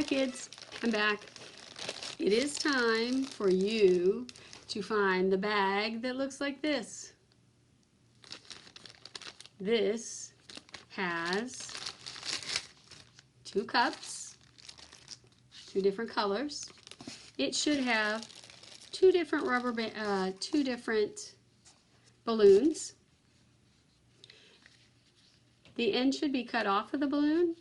Hi kids, I'm back. It is time for you to find the bag that looks like this. This has 2 cups, 2 different colors. It should have 2 different two different balloons. The end should be cut off of the balloon.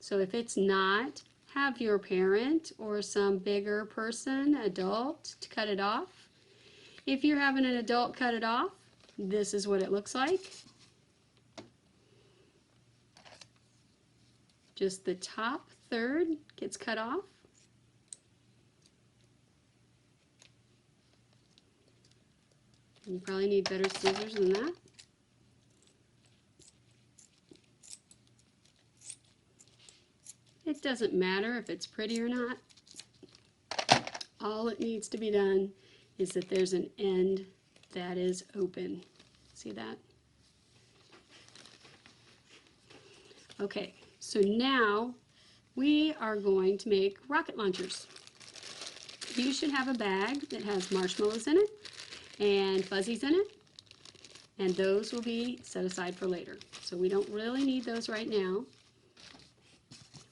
So if it's not, have your parent or some bigger person, adult, to cut it off. If you're having an adult cut it off, this is what it looks like. Just the top third gets cut off. You probably need better scissors than that. It doesn't matter if it's pretty or not. All it needs to be done is that there's an end that is open. See that? Okay, so now we are going to make rocket launchers. You should have a bag that has marshmallows in it and fuzzies in it, and those will be set aside for later. So we don't really need those right now.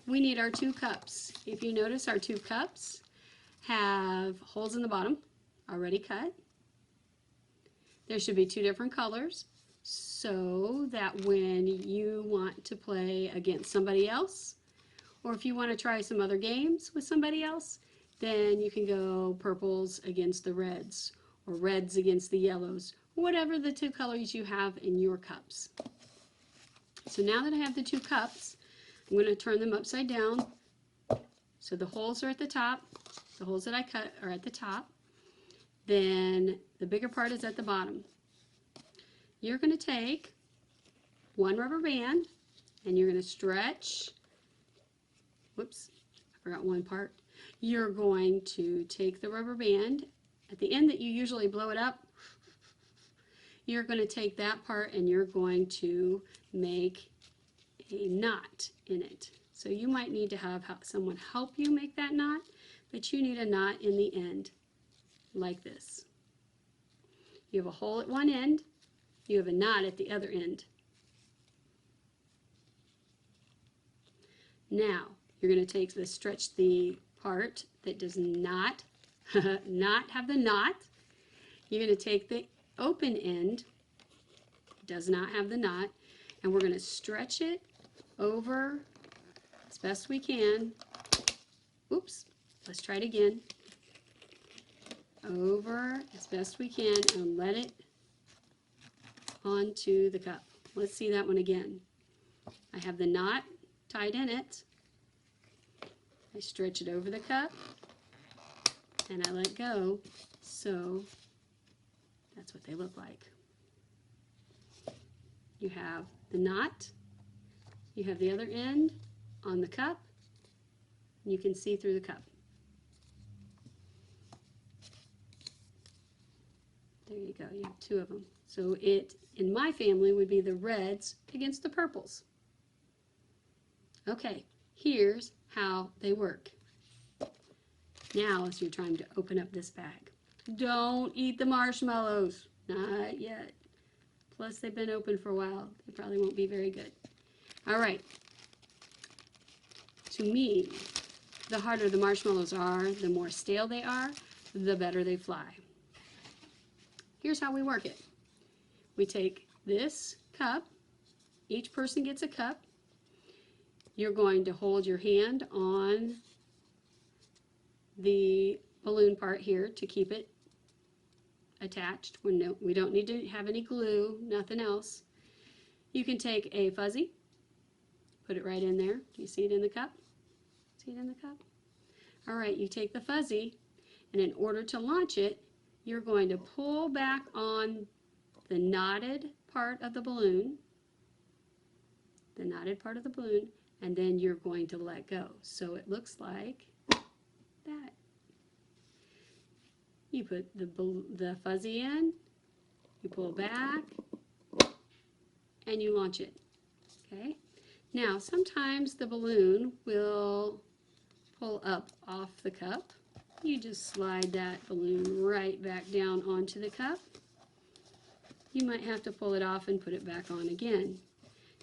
We need our 2 cups. If you notice, our 2 cups have holes in the bottom already cut. There should be 2 different colors so that when you want to play against somebody else, or if you want to try some other games with somebody else, then you can go purples against the reds or reds against the yellows, whatever the 2 colors you have in your cups. So now that I have the 2 cups, I'm going to turn them upside down so the holes are at the top. The holes that I cut are at the top. Then the bigger part is at the bottom. You're going to take 1 rubber band and you're going to stretch. Whoops, I forgot one part. You're going to take the rubber band at the end that you usually blow it up. You're going to take that part and you're going to make a knot in it. So you might need to have someone help you make that knot, but you need a knot in the end like this. You have a hole at one end, you have a knot at the other end. Now you're going to take the stretch the part that does not have the knot. You're going to take the open end, does not have the knot, and we're going to stretch it over as best we can. Oops, let's try it again. Over as best we can and let it onto the cup. Let's see that one again. I have the knot tied in it. I stretch it over the cup and I let go. So that's what they look like. You have the knot. You have the other end on the cup. You can see through the cup. There you go, you have 2 of them. So it, in my family, would be the reds against the purples. Okay, here's how they work. Now is your time to open up this bag. Don't eat the marshmallows, not yet. Plus they've been open for a while. They probably won't be very good. All right, to me, the harder the marshmallows are, the more stale they are, the better they fly. Here's how we work it. We take this cup, each person gets a cup. You're going to hold your hand on the balloon part here to keep it attached. We don't need to have any glue, nothing else. You can take a fuzzy, put it right in there. Do you see it in the cup? See it in the cup? All right, you take the fuzzy, and in order to launch it, you're going to pull back on the knotted part of the balloon, and then you're going to let go. So it looks like that. You put the fuzzy in, you pull back, and you launch it. Okay? Now, sometimes the balloon will pull up off the cup. You just slide that balloon right back down onto the cup. You might have to pull it off and put it back on again.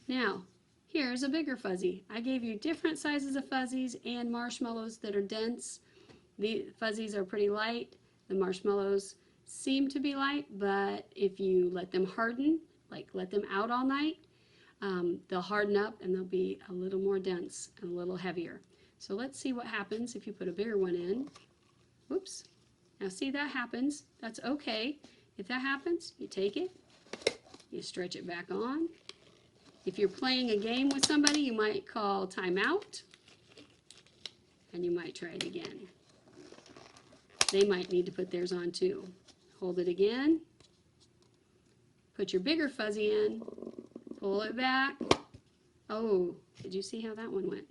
Now, here's a bigger fuzzy. I gave you different sizes of fuzzies and marshmallows that are dense. The fuzzies are pretty light. The marshmallows seem to be light, but if you let them harden, like let them out all night, they'll harden up and they'll be a little more dense and a little heavier. So let's see what happens if you put a bigger one in. Whoops. Now see, that happens. That's okay. If that happens, you take it, you stretch it back on. If you're playing a game with somebody, you might call timeout, and you might try it again. They might need to put theirs on too. Hold it again. Put your bigger fuzzy in. Pull it back. Oh, did you see how that one went?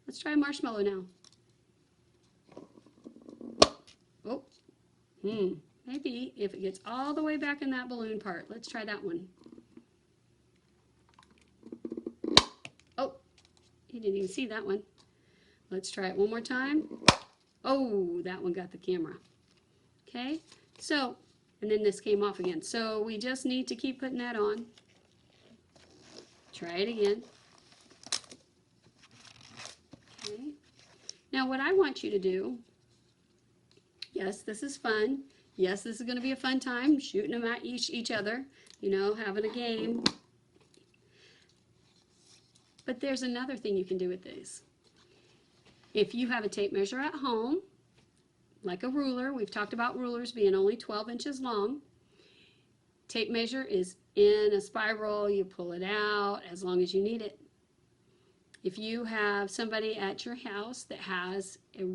Let's try marshmallow now. Oh, maybe if it gets all the way back in that balloon part. Let's try that one. Oh, you didn't even see that one. Let's try it one more time. Oh, that one got the camera. Okay, so, and then this came off again. So we just need to keep putting that on. Try it again. Okay. Now what I want you to do, yes, this is fun. Yes, this is going to be a fun time, shooting them at each other, you know, having a game. But there's another thing you can do with these. If you have a tape measure at home, like a ruler, we've talked about rulers being only 12 inches long. Tape measure is in a spiral, you pull it out as long as you need it. If you have somebody at your house that has a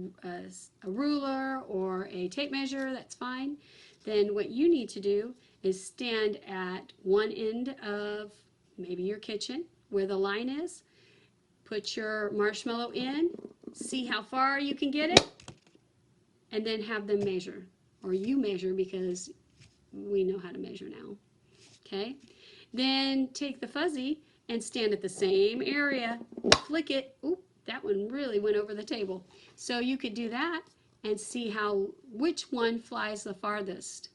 ruler or a tape measure, that's fine. Then what you need to do is stand at one end of maybe your kitchen where the line is. Put your marshmallow in, see how far you can get it, and then have them measure. Or you measure, because we know how to measure now. Okay? Then take the fuzzy and stand at the same area, flick it. Oop, that one really went over the table. So you could do that and see which one flies the farthest.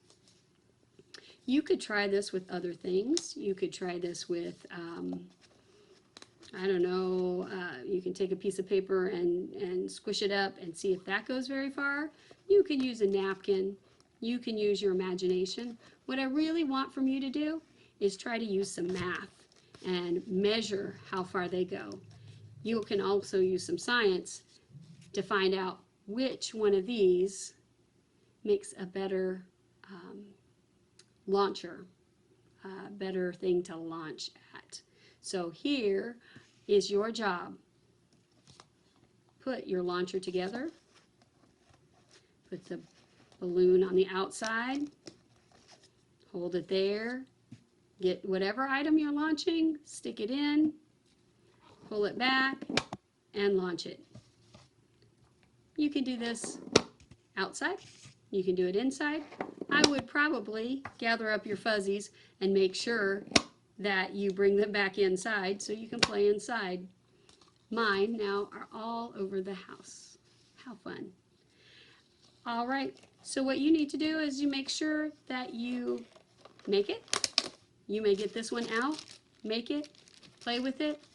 You could try this with other things. You could try this with, I don't know, you can take a piece of paper and squish it up and see if that goes very far. You can use a napkin. You can use your imagination. What I really want from you to do is try to use some math and measure how far they go. You can also use some science to find out which one of these makes a better launcher, a better thing to launch at. So here is your job. Put your launcher together. Put the balloon on the outside. Hold it there. Get whatever item you're launching, stick it in, pull it back, and launch it. You can do this outside. You can do it inside. I would probably gather up your fuzzies and make sure that you bring them back inside so you can play inside. Mine now are all over the house. How fun. All right, so what you need to do is you make sure that you make it. You may get this one out, make it, play with it.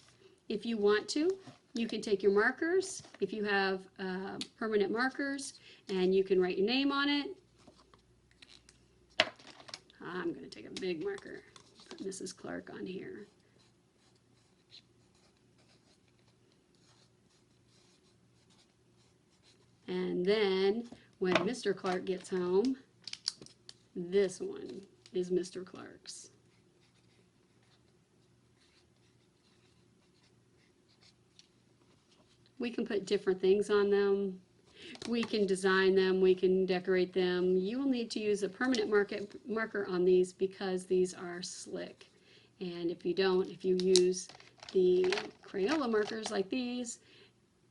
If you want to, you can take your markers, if you have permanent markers, and you can write your name on it. I'm going to take a big marker, put Mrs. Clark on here. And then when Mr. Clark gets home, this one is Mr. Clark's. We can put different things on them. We can design them. We can decorate them. You will need to use a permanent marker on these because these are slick. And if you don't, if you use the Crayola markers like these,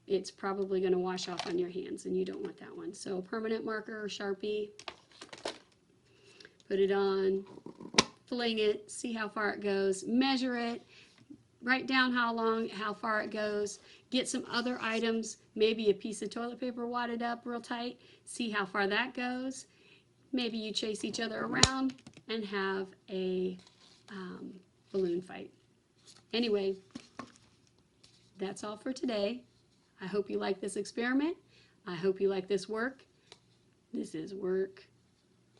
it's probably going to wash off on your hands, and you don't want that one. So permanent marker or Sharpie, put it on, fling it, see how far it goes, measure it, write down how far it goes, get some other items, maybe a piece of toilet paper wadded up real tight, see how far that goes. Maybe you chase each other around and have a balloon fight. Anyway, that's all for today. I hope you like this experiment. I hope you like this work. This is work.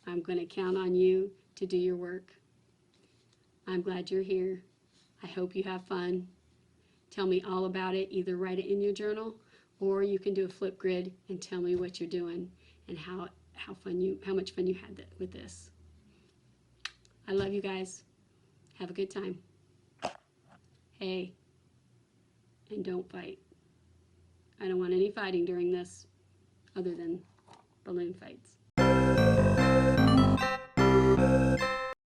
I'm going to count on you to do your work. I'm glad you're here. I hope you have fun. Tell me all about it. Either write it in your journal or you can do a flip grid and tell me what you're doing and how much fun you had with this. I love you guys. Have a good time. Hey, and don't fight. I don't want any fighting during this other than balloon fights.